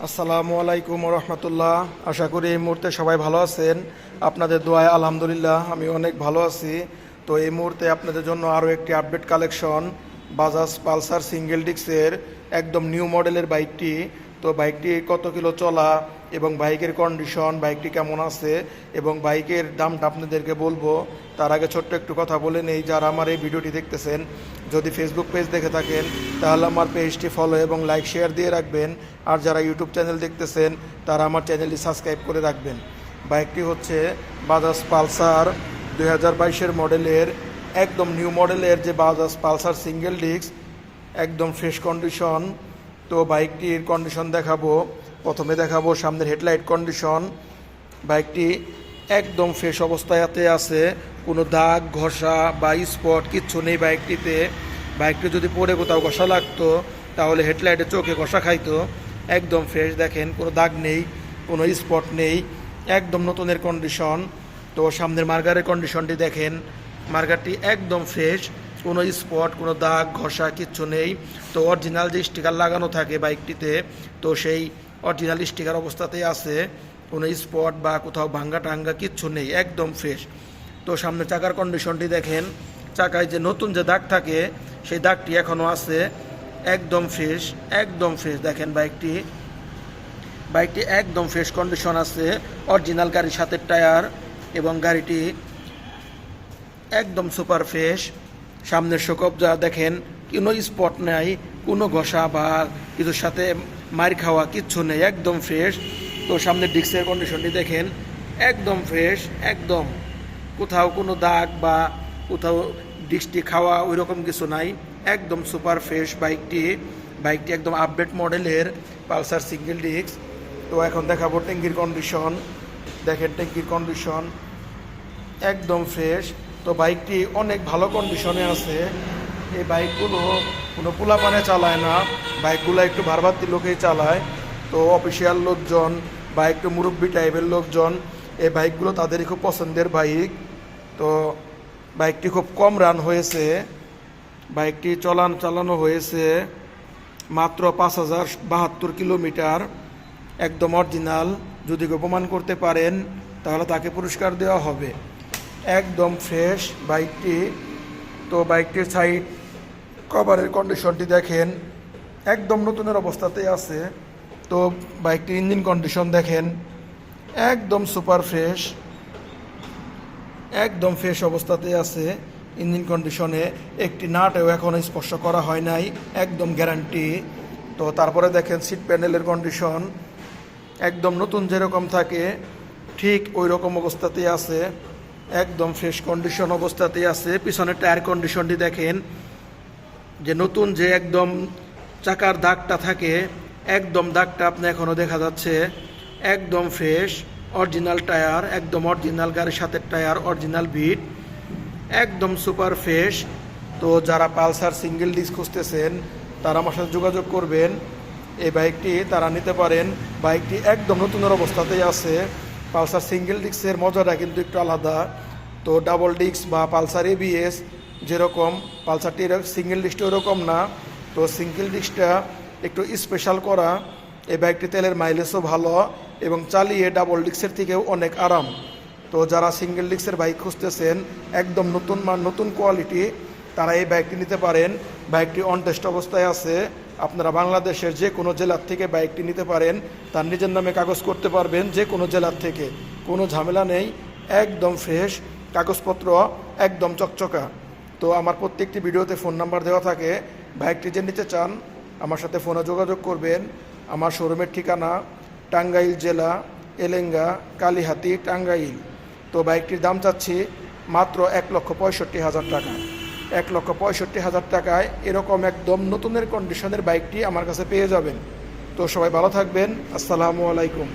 আসসালামু আলাইকুম রহমতুল্লাহ। আশা করি এই মুহূর্তে সবাই ভালো আছেন। আপনাদের দোয়ায় আলহামদুলিল্লাহ আমি অনেক ভালো আছি। তো এই মুহূর্তে আপনাদের জন্য আরও একটি update collection, Bajaj Pulsar single ডিস্কের একদম নিউ মডেলের বাইকটি। তো বাইকটি কত কিলো চলা এবং বাইকের কন্ডিশন, বাইকটি কেমন আছে এবং বাইকের দামটা আপনাদেরকে বলবো। তার আগে ছোট্ট একটু কথা বলে নেই, যারা আমার এই ভিডিওটি দেখতেছেন যদি ফেসবুক পেজ দেখে থাকেন তাহলে আমার পেজটি ফলো এবং লাইক শেয়ার দিয়ে রাখবেন। আর যারা ইউটিউব চ্যানেল দেখতেছেন তারা আমার চ্যানেলটি সাবস্ক্রাইব করে রাখবেন। বাইকটি হচ্ছে বাজাজ পালসার 2022-এর মডেলের, একদম নিউ মডেলের যে বাজাজ পালসার সিঙ্গেল ডিস্ক, একদম ফ্রেশ কন্ডিশন। তো বাইকটির কন্ডিশন দেখাবো। প্রথমে দেখাবো সামনের হেডলাইট কন্ডিশন। বাইকটি একদম ফ্রেশ অবস্থাতে আছে, কোনো দাগ ঘষা বা স্পট কিচ্ছু নেই বাইকটিতে। বাইকটি যদি পরে কোথাও ঘষা লাগতো তাহলে হেডলাইটে চোখে ঘষা খাইতো। একদম ফ্রেশ, দেখেন কোনো দাগ নেই, কোনো স্পট নেই, একদম নতুনের কন্ডিশন। তো সামনের মার্গারের কন্ডিশনটি দেখেন, মার্গারটি একদম ফ্রেশ, কোনো স্পট কোনো দাগ ঘষা কিচ্ছু নেই। তো অরিজিনাল যে স্টিকার লাগানো থাকে বাইকটিতে, তো সেই অরিজিনাল স্টিকার অবস্থাতেই আছে, কোনো স্পট বা কোথাও ভাঙ্গা টাঙ্গা কিচ্ছু নেই, একদম ফ্রেশ। তো সামনে চাকার কন্ডিশনটি দেখেন, চাকায় যে নতুন যে দাগ থাকে সেই দাগটি এখনও আছে, একদম ফ্রেশ, একদম ফ্রেশ। দেখেন বাইকটি একদম ফ্রেশ কন্ডিশন আছে। অরিজিনাল গাড়ির সাথে টায়ার এবং গাড়িটি একদম সুপার ফ্রেশ। সামনের শোকবজা দেখেন, কোনো স্পট নাই, কোনো ঘষা বা কিছুর সাথে মার খাওয়া কিচ্ছু নেই, একদম ফ্রেশ। তো সামনের ডিস্কের কন্ডিশনটি দেখেন, একদম ফ্রেশ, একদম কোথাও কোনো দাগ বা কোথাও ডিস্কটি খাওয়া ওই রকম কিছু নাই, একদম সুপার ফ্রেশ বাইকটি একদম আপডেট মডেলের পালসার সিঙ্গেল ডিস্ক। তো এখন দেখাবো ট্যাঙ্কির কন্ডিশন। দেখেন ট্যাঙ্কির কন্ডিশন একদম ফ্রেশ। তো বাইকটি অনেক ভালো কন্ডিশনে আছে। এই বাইকগুলো কোনো পোলাপানে চালায় না, বাইকগুলো একটু ভারবাতি লোকেই চালায়। তো অফিসিয়াল লোকজন বা একটু মুরব্বী টাইপের লোকজন, এই বাইকগুলো তাদেরই খুব পছন্দের বাইক। তো বাইকটি খুব কম রান হয়েছে, বাইকটি চালানো হয়েছে মাত্র 5072 কিলোমিটার, একদম অরিজিনাল। যদি কেউ প্রমাণ করতে পারেন তাহলে তাকে পুরস্কার দেওয়া হবে। একদম ফ্রেশ বাইকটি। তো বাইকটির সাইড কভারের কন্ডিশনটি দেখেন, একদম নতুনের অবস্থাতেই আছে। তো বাইকটির ইঞ্জিন কন্ডিশন দেখেন, একদম সুপার ফ্রেশ, একদম ফ্রেশ অবস্থাতেই আছে। ইঞ্জিন কন্ডিশনে একটি নাটও এখনও স্পর্শ করা হয় নাই, একদম গ্যারান্টি। তো তারপরে দেখেন সিট প্যানেলের কন্ডিশন, একদম নতুন যেরকম থাকে ঠিক ওই রকম অবস্থাতেই আছে, একদম ফ্রেশ কন্ডিশন অবস্থাতেই আছে। পিছনের টায়ার কন্ডিশনটি দেখেন, যে নতুন যে একদম চাকার দাগটা থাকে, একদম দাগটা আপনি এখনও দেখা যাচ্ছে, একদম ফ্রেশ অরিজিনাল টায়ার, একদম অরিজিনাল গাড়ির সাথে টায়ার, অরিজিনাল বিট, একদম সুপার ফ্রেশ। তো যারা পালসার সিঙ্গেল ডিস্ক খুঁজতেছেন তারা আমার সাথে যোগাযোগ করবেন, এই বাইকটি তারা নিতে পারেন। বাইকটি একদম নতুনের অবস্থাতেই আছে। পালসার সিঙ্গেল ডিস্কের মজাটা কিন্তু একটু আলাদা। তো ডাবল ডিস্ক বা পালসার এবিএস যেরকম, পালসারটির সিঙ্গেল ডিস্কটা ওরকম না। তো সিঙ্গেল ডিস্কটা একটু স্পেশাল করা। এই বাইকটি তেলের মাইলেজও ভালো এবং চালিয়ে ডাবল ডিস্কের থেকেও অনেক আরাম। তো যারা সিঙ্গেল ডিস্কের বাইক খুঁজতেছেন একদম নতুন মান নতুন কোয়ালিটি, তারা এই বাইকটি নিতে পারেন। বাইকটি অন টেস্ট অবস্থায় আছে। আপনারা বাংলাদেশের যে কোনো জেলার থেকে বাইকটি নিতে পারেন, তার নিজের নামে কাগজ করতে পারবেন যে কোনো জেলার থেকে, কোনো ঝামেলা নেই, একদম ফ্রেশ, কাগজপত্র একদম চকচকা। তো আমার প্রত্যেকটি ভিডিওতে ফোন নাম্বার দেওয়া থাকে, বাইকটি যে নিতে চান আমার সাথে ফোনে যোগাযোগ করবেন। আমার শোরুমের ঠিকানা টাঙ্গাইল জেলা, এলেঙ্গা, কালীহাতি, টাঙ্গাইল। তো বাইকটির দাম চাচ্ছি মাত্র 1,65,000 টাকা। 1,65,000 টাকায় এরকম একদম নতুনের কন্ডিশনের বাইকটি আমার কাছে পেয়ে যাবেন। তো সবাই ভালো থাকবেন। আসসালামু আলাইকুম।